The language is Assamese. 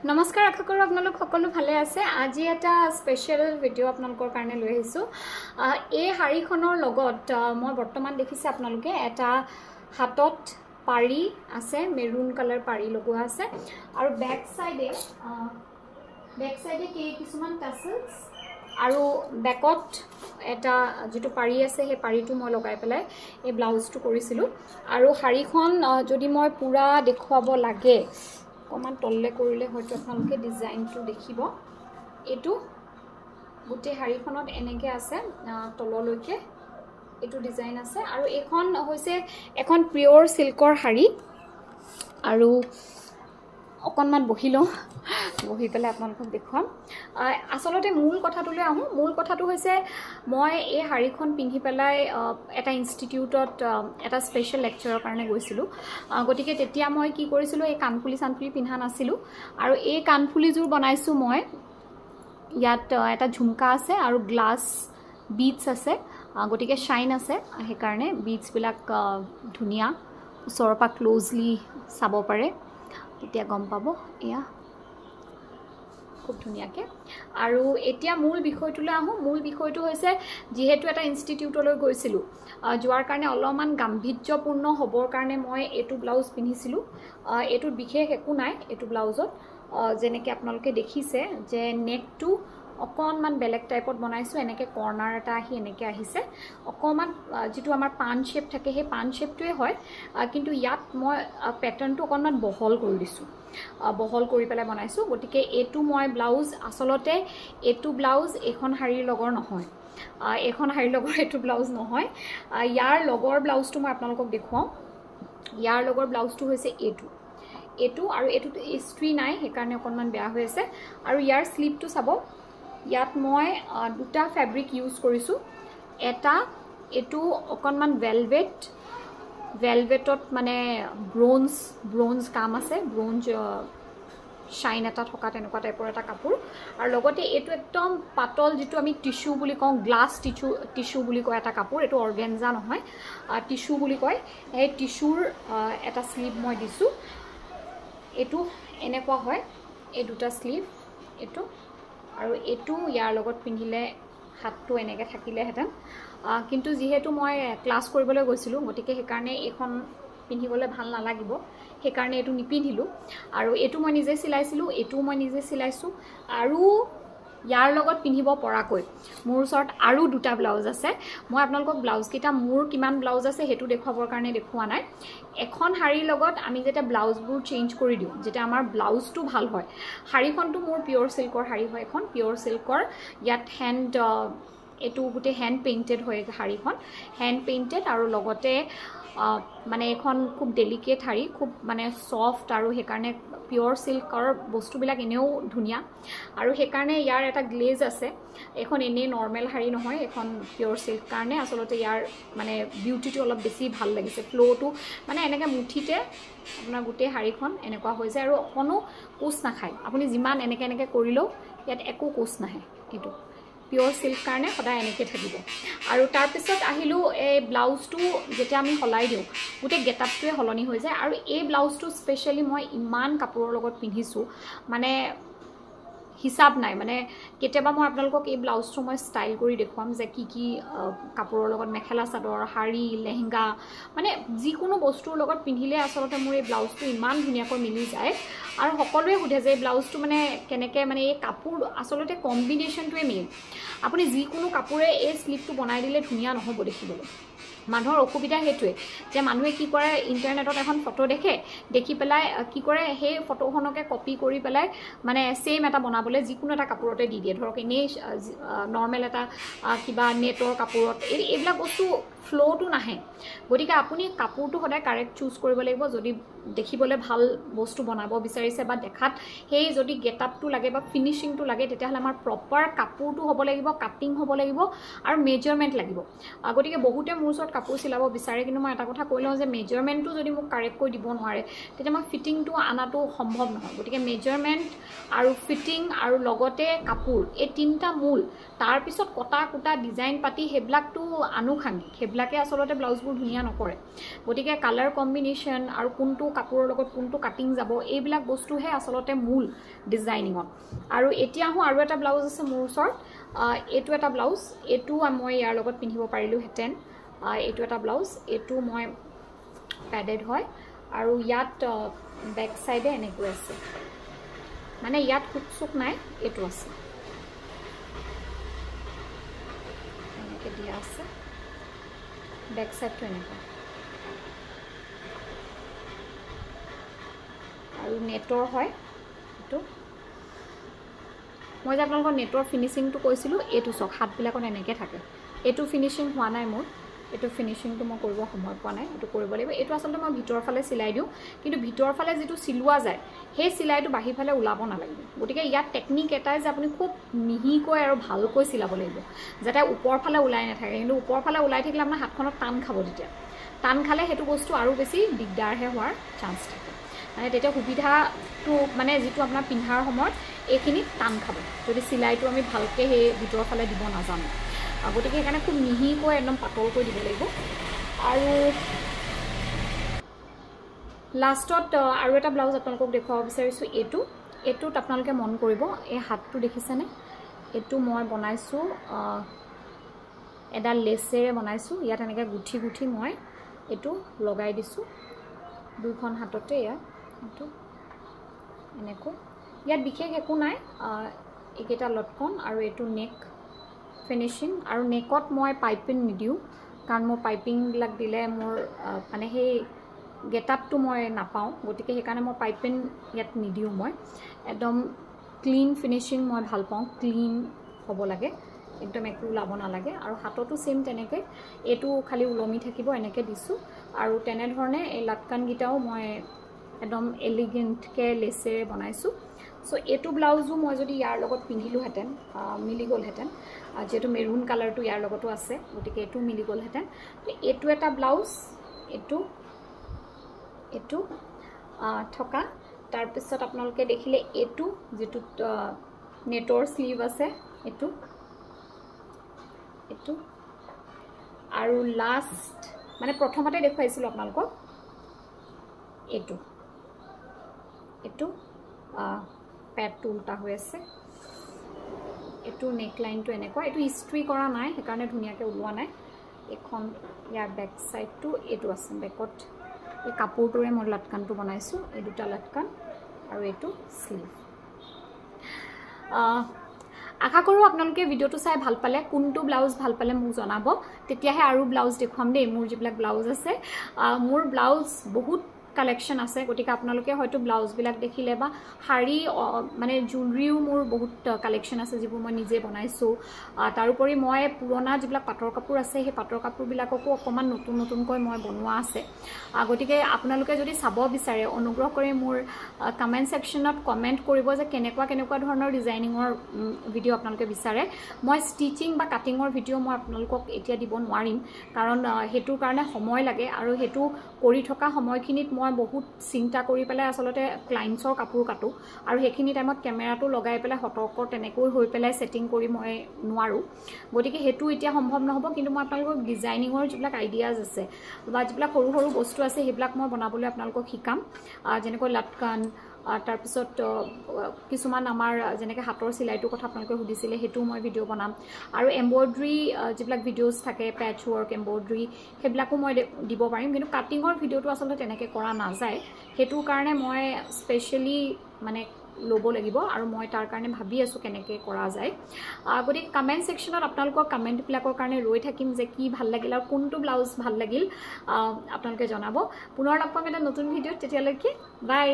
নমস্কাৰ আশা কৰো আপোনালোক সকলো ভালে আছে আজি এটা স্পেশাল ভিডিও আপোনালোকৰ কাৰণে লৈ আহিছো এই হাৰিখনৰ লগত মই বৰ্তমান দেখিছে আপোনালোকে এটা হাতত পাৰি আছে মেৰুন কালাৰ পাৰি লগোৱা আছে আৰু বেক সাইডে কিছুমান টাসেলস আৰু বেকত এটা যেটো পাৰি আছে হে পাৰিটো মই লগাই পেলাই এই ব্লাউজটো কৰিছিলো আৰু হাৰিখন যদি মই পুৰা দেখুৱাব লাগে কমান তললে কৰিলে হয়তো আপোনালোকে ডিজাইনটো দেখিব এটো গুটে হাৰিখনত এনেকে আছে তললৈকে এটো ডিজাইন আছে আৰু এখন হৈছে এখন পিওৰ সিল্কৰ হাৰি আৰু অকনমান বহিলো বহি পেলাই আপোনালোকক দেখুৱাম আসলতে মূল কথাটোলৈ আহো মূল কথাটো হৈছে মই এই হাৰিখন পিন্ধি পেলাই এটা ইনষ্টিটিউটত এটা স্পেশাল লেকচাৰৰ কাৰণে গৈছিলো গতিকে তেতিয়া মই কি কৰিছিলো এই কানফুলি সানফুলি পিন্ধা নাছিলো আৰু এই কানফুলিজুৰ বনাইছো মই ইয়াত এটা ঝুমকা আছে আৰু গ্লাস বিটস আছে গতিকে শাইন আছে হে কাৰণে বিটস বিলাক ধুনিয়া ওচৰপা ক্লোজলি চাব পাৰে এতিয়া গম পাব এয়া খুব ধুনিয়াকে আৰু এতিয়া মূল বিষয়টোলৈ আহো মূল বিষয়টো হৈছে যেহেতু এটা ইনষ্টিটিউটলৈ গৈছিলো যোৱাৰ কাৰণে অলমান গাম্ভীৰ্যপূৰ্ণ হবৰ কাৰণে মই এটো ব্লাউজ পিন্ধিছিলো এটো বিশেষ একো নাই এটো ব্লাউজত যেনেকৈ আপোনালোকে দেখিছে যে নেকটো অকনমান বেলেগ টাইপত বনাইছো এনেকে কৰ্নাৰ এটা আহি এনেকে আহিছে অকমান যেটো আমাৰ পান শেপ থাকে হে পান শেপটোৱে হয় কিন্তু ইয়াত মই প্যাটাৰ্নটো অকনমান বহল কৰি দিছো বহল কৰি পেলাই বনাইছো গতিকে এটো মই ব্লাউজ আসলতে এটো ব্লাউজ এখন হাৰিৰ লগৰ নহয় এখন হাৰিৰ লগৰ এটো ব্লাউজ নহয় ইয়াৰ লগৰ ব্লাউজটো মই আপোনালোকক দেখুৱাম ইয়াৰ লগৰ ব্লাউজটো হৈছে এটো আৰু এটো ইষ্ট্ৰি নাই হে কাৰণে অকনমান বেয়া হৈ আছে আৰু ইয়াৰ স্লিপটো চাব ইয়াত মই দুটা ফেব্ৰিক ইউজ কৰিছো এটা এটো অকনমান ভেলভেটত মানে ব্ৰোঞ্জ কাম আছে ব্ৰোঞ্জ শাইন এটা থকা তেনেকুৱা টাইপৰ এটা কাপোৰ আৰু লগতে এটো একদম পাতল যেটো আমি টিস্যু বুলি কওঁ গ্লাস টিস্যু বুলি কয় এটা কাপোৰ এটো অৰ্গানজা নহয় টিস্যু বুলি কয় এই টিস্যুৰ এটা স্লিভ মই দিছো এটো এনেকুৱা হয় এই দুটা স্লিভ এটো আৰু এটো ইয়াৰ লগত পিন্ধিলে হাতটো এনেকে থাকিলে হেতেন কিন্তু যেহেতু মই ক্লাস কৰিবলৈ গৈছিলো গতিকে হে কাৰণে এখন পিন্ধিবলৈ ভাল নালাগিব হে কাৰণে এটো নিপিন্ধিলো আৰু এটো মই নিজে সিলাইছিলো এটো মই নিজে সিলাইছো আৰু ইয়াৰ লগত পিন্ধিব পৰাকৈ মোৰ ওচৰত আৰু দুটা ব্লাউজ আছে মই আপোনালোকক ব্লাউজ কিটা মোৰ কিমান ব্লাউজ আছে হেতু দেখুৱাবৰ কাৰণে দেখুৱা নাই এখন হাৰিৰ লগত আমি যেটা ব্লাউজবোৰ চেঞ্জ কৰি দিও যেটা আমাৰ ব্লাউজটো ভাল হয় হাৰিখনটো মোৰ পিওৰ সিল্কৰ হাৰি হয় এখন পিওৰ সিল্কৰ ইয়াত হ্যান্ড এটো গুটে হ্যান্ড পেইন্টেড হয় হাৰিখন হ্যান্ড পেইন্টেড আৰু লগতে মানে এখন খুব ডেলিকেট হাৰি খুব মানে সফট আৰু হে কাৰণে পিওৰ সিল্কৰ বস্তুবিলাক এনেও ধুনিয়া আৰু হে কাৰণে ইয়াৰ এটা গ্লেজ আছে এখন এনে নৰমাল হাৰি নহয় এখন পিওৰ সিল্ক কাৰণে আসলতে ইয়াৰ মানে বিউটিটো অলপ বেছি ভাল লাগিছে ফ্লোটো মানে এনেকে মুঠিতে আপোনাৰ গুটে হাৰিখন এনেকুৱা হৈ যায় আৰু কোনো কোচ নাখায় আপুনি যিমান এনেকে কৰিলেও ইয়াত একো কোচ নাহে এটো পিওৰ সিল্ক কাৰণে সদায় এনেকে থাকিব আৰু তাৰ পিছত আহিলো এই ব্লাউজটো যেটা আমি হলাই দিও গুটে গেটআপটোৱে হলনি হৈ যায় আৰু এই ব্লাউজটো স্পেশালি মই ইমান কাপোৰৰ লগত পিন্ধিছো মানে হিসাব নাই মানে কেতিয়াবা মই আপোনালোকক এই ব্লাউজটো মই ষ্টাইল কৰি দেখুৱাম যে কি কাপোৰৰ লগত মেখেলা চাদৰ হাৰি লেহেঙ্গা মানে যিকোনো বস্তুৰ লগত পিন্ধিলে আসলতে মোৰ এই ব্লাউজটো ইমান ধুনিয়াকৈ মিলি যায় আৰু সকলোৱে সুধে যে ব্লাউজটো মানে কেনেকে মানে এই কাপোৰ আসলতে কম্বিনেশনটোৱে মেইন আপুনি যিকোনো কাপোৰে এই স্লিপটো বনাই দিলে ধুনিয়া নহব দেখিবলৈ মানুহৰ অসুবিধা হেতুৱে যে মানুহে কি কৰে ইন্টাৰনেটত এখন ফটো দেখি পেলাই কি কৰে সেই ফটোখনকে কপি কৰি পেলাই মানে সেম এটা বনাবলৈ যিকোনো এটা কাপোৰতে দি দিয়ে ধৰক এনে নৰমাল এটা কিবা নেটৰ কাপোৰত এইবিলাক বস্তু ফ্লোটো নাহে গতিকে আপুনি কাপোৰটো সদায় কাৰেক্ট চুজ কৰিব লাগিব যদি দেখিবলৈ ভাল বস্তু বনাব বিচাৰিছে বা দেখাত হেই যদি গেটআপটো লাগে বা ফিনিশিংটো লাগে তেতিয়াহলে আমাৰ প্ৰপাৰ কাপোৰটো হ'ব লাগিব কাটিং হ'ব লাগিব আৰু মেজাৰমেন্ট লাগিব গতিকে বহুতে মোৰ ওচৰত কাপোৰ সিলাব বিচাৰে কিন্তু মই এটা কথা কৈলও যে মেজাৰমেন্টটো যদি মোক কাৰেক্ট কৰি দিব নোৱাৰে তেতিয়া মই ফিটিংটো আনাটো সম্ভৱ নহয় গতিকে মেজাৰমেন্ট আৰু ফিটিং আৰু লগতে কাপোৰ এই তিনটা মূল তাৰ পিছত কটা কুটা ডিজাইন পাতি হেবলাকটো আনুখাঙ্গিক এইবিলাকে আচলতে ব্লাউজবোৰ ধুনীয়া নকৰে গতিকে কালাৰ কম্বিনেশ্যন আৰু কোনটো কাপোৰৰ লগত কোনটো কাটিং যাব এইবিলাক বস্তুহে আচলতে মূল ডিজাইনিঙত আৰু এতিয়া আহোঁ আৰু এটা ব্লাউজ আছে মোৰ ওচৰত এইটো এটা ব্লাউজ এইটো মই ইয়াৰ লগত পিন্ধিব পাৰিলোহেঁতেন এইটো এটা ব্লাউজ এইটো মই পেডেড হয় আৰু ইয়াত বেক সাইডে এনেকৈ আছে মানে ইয়াত হুক নাই এইটো আছে এনেকৈ দিয়া আছে বেক সাইডটো এনেকুৱা আৰু নেটৰ হয় এইটো মই যে আপোনালোকৰ নেটৰ ফিনিচিংটো কৈছিলোঁ এইটো চাওক হাতবিলাকত এনেকৈ থাকে এইটো ফিনিচিং হোৱা নাই মোৰ এইটো ফিনিচিংটো মই কৰিব সময় পোৱা নাই এইটো কৰিব লাগিব এইটো আচলতে মই ভিতৰৰ ফালে চিলাই দিওঁ কিন্তু ভিতৰৰ ফালে যিটো চিলোৱা যায় সেই চিলাইটো বাহিৰ ফালে ওলাব নালাগিব গতিকে ইয়াত টেকনিক এটাই যে আপুনি খুব মিহিকৈ আৰু ভালকৈ চিলাব লাগিব যাতে ওপৰ ফালে ওলাই নাথাকে কিন্তু ওপৰ ফালে ওলাই থাকিলে আপোনাৰ হাতখনত টান খাব তেতিয়া টান খালে সেইটো বস্তু আৰু বেছি দিগদাৰহে হোৱাৰ চান্স থাকে মানে তেতিয়া সুবিধাটো মানে যিটো আপোনাৰ পিন্ধাৰ সময়ত এইখিনি টান খাব যদি চিলাইটো আমি ভালকৈ সেই ভিতৰৰ ফালে দিব নাজানো গতিকে সেইকাৰণে খুব মিহিকৈ একদম পাতলকৈ দিব লাগিব আৰু লাষ্টত আৰু এটা ব্লাউজ আপোনালোকক দেখুৱাব বিচাৰিছোঁ এইটোত আপোনালোকে মন কৰিব এই হাতটো দেখিছেনে এইটো মই বনাইছোঁ এডাল লেচেৰে বনাইছোঁ ইয়াত এনেকৈ গুঠি গুঠি মই এইটো লগাই দিছোঁ দুইখন হাততে এইটো এনেকৈ ইয়াত বিশেষ একো নাই এইকেইটা লটকন আৰু এইটো নেক ফিনিচিং আৰু নেকত মই পাইপিং নিদিওঁ কাৰণ মোৰ পাইপিংবিলাক দিলে মোৰ মানে সেই গেটআপটো মই নাপাওঁ গতিকে সেইকাৰণে মই পাইপিং ইয়াত নিদিওঁ মই একদম ক্লিন ফিনিচিং মই ভাল পাওঁ ক্লিন হ'ব লাগে একদম একো ওলাব নালাগে আৰু হাততো সেম তেনেকৈ এইটো খালি ওলমি থাকিব এনেকৈ দিছোঁ আৰু তেনেধৰণে এই লাটকানকেইটাও মই একদম এলিগেণ্টকৈ লেচেৰে বনাইছোঁ সো এইটো ব্লাউজো মই যদি ইয়াৰ লগত পিন্ধিলোহেঁতেন মিলি গ'লহেঁতেন যেহেতু মেৰুন কালাৰটো ইয়াৰ লগতো আছে গতিকে এইটো মিলি গ'লহেঁতেন এইটো এটা ব্লাউজ এইটো থকা তাৰপিছত আপোনালোকে দেখিলে এইটো যিটোত নেটৰ স্লিভ আছে এইটো আৰু লাষ্ট মানে প্ৰথমতে দেখুৱাইছিলোঁ আপোনালোকক এইটো পেডটো উল্টা হৈ আছে এইটো নেকলাইনটো এনেকুৱা এইটো ইষ্ট্ৰি কৰা নাই সেইকাৰণে ধুনীয়াকৈ ওলোৱা নাই এখন ইয়াৰ বেক সাইডটো এইটো আছে বেকত এই কাপোৰটোৰে মই লাটকানটো বনাইছোঁ এই দুটা লাটকান আৰু এইটো স্লিভ আশা কৰোঁ আপোনালোকে ভিডিঅ'টো চাই ভাল পালে কোনটো ব্লাউজ ভাল পালে মোক জনাব তেতিয়াহে আৰু ব্লাউজ দেখুৱাম দেই মোৰ যিবিলাক ব্লাউজ আছে মোৰ ব্লাউজ বহুত কালেকশ্যন আছে গতিকে আপোনালোকে হয়তো ব্লাউজবিলাক দেখিলে বা শাড়ী মানে জুৱেলাৰীও মোৰ বহুত কালেকশ্যন আছে যিবোৰ মই নিজে বনাইছোঁ তাৰোপৰি মই পুৰণা যিবিলাক পাটৰ কাপোৰ আছে সেই পাটৰ কাপোৰবিলাককো অকণমান নতুনকৈ মই বনোৱা আছে গতিকে আপোনালোকে যদি চাব বিচাৰে অনুগ্ৰহ কৰি মোৰ কমেণ্ট ছেকশ্যনত কমেণ্ট কৰিব যে কেনেকুৱা ধৰণৰ ডিজাইনিঙৰ ভিডিঅ' আপোনালোকে বিচাৰে মই ষ্টিচিং বা কাটিঙৰ ভিডিঅ' মই আপোনালোকক এতিয়া দিব নোৱাৰিম কাৰণ সেইটোৰ কাৰণে সময় লাগে আৰু সেইটো কৰি থকা সময়খিনিত মই বহুত চিন্তা কৰি পেলাই আচলতে ক্লায়েণ্টছৰ কাপোৰ কাটো আৰু সেইখিনি টাইমত কেমেৰাটো লগাই পেলাই সতৰ্ক তেনেকৈ হৈ পেলাই ছেটিং কৰি মই নোৱাৰোঁ গতিকে সেইটো এতিয়া সম্ভৱ নহ'ব কিন্তু মই আপোনালোকক ডিজাইনিঙৰ যিবিলাক আইডিয়াজ আছে বা যিবিলাক সৰু সৰু বস্তু আছে সেইবিলাক মই বনাবলৈ আপোনালোকক শিকাম যেনেকৈ লাটকান তাৰপিছত কিছুমান আমাৰ যেনেকৈ হাতৰ চিলাইটোৰ কথা আপোনালোকে সুধিছিলে সেইটোও মই ভিডিঅ' বনাম আৰু এম্ব্ৰইডাৰী যিবিলাক ভিডিঅ'জ থাকে পেচ ৱৰ্ক এম্ব্ৰইডাৰী সেইবিলাকো মই দিব পাৰিম কিন্তু কাটিঙৰ ভিডিঅ'টো আচলতে তেনেকৈ কৰা নাযায় সেইটোৰ কাৰণে মই স্পেচিয়েলি মানে ল'ব লাগিব আৰু মই তাৰ কাৰণে ভাবি আছোঁ কেনেকৈ কৰা যায় গতিকে কমেণ্ট ছেকশ্যনত আপোনালোকৰ কমেণ্টবিলাকৰ কাৰণে ৰৈ থাকিম যে কি ভাল লাগিল আৰু কোনটো ব্লাউজ ভাল লাগিল আপোনালোকে জনাব পুনৰ লগ পাম এটা নতুন ভিডিঅ'ত তেতিয়ালৈকে বাই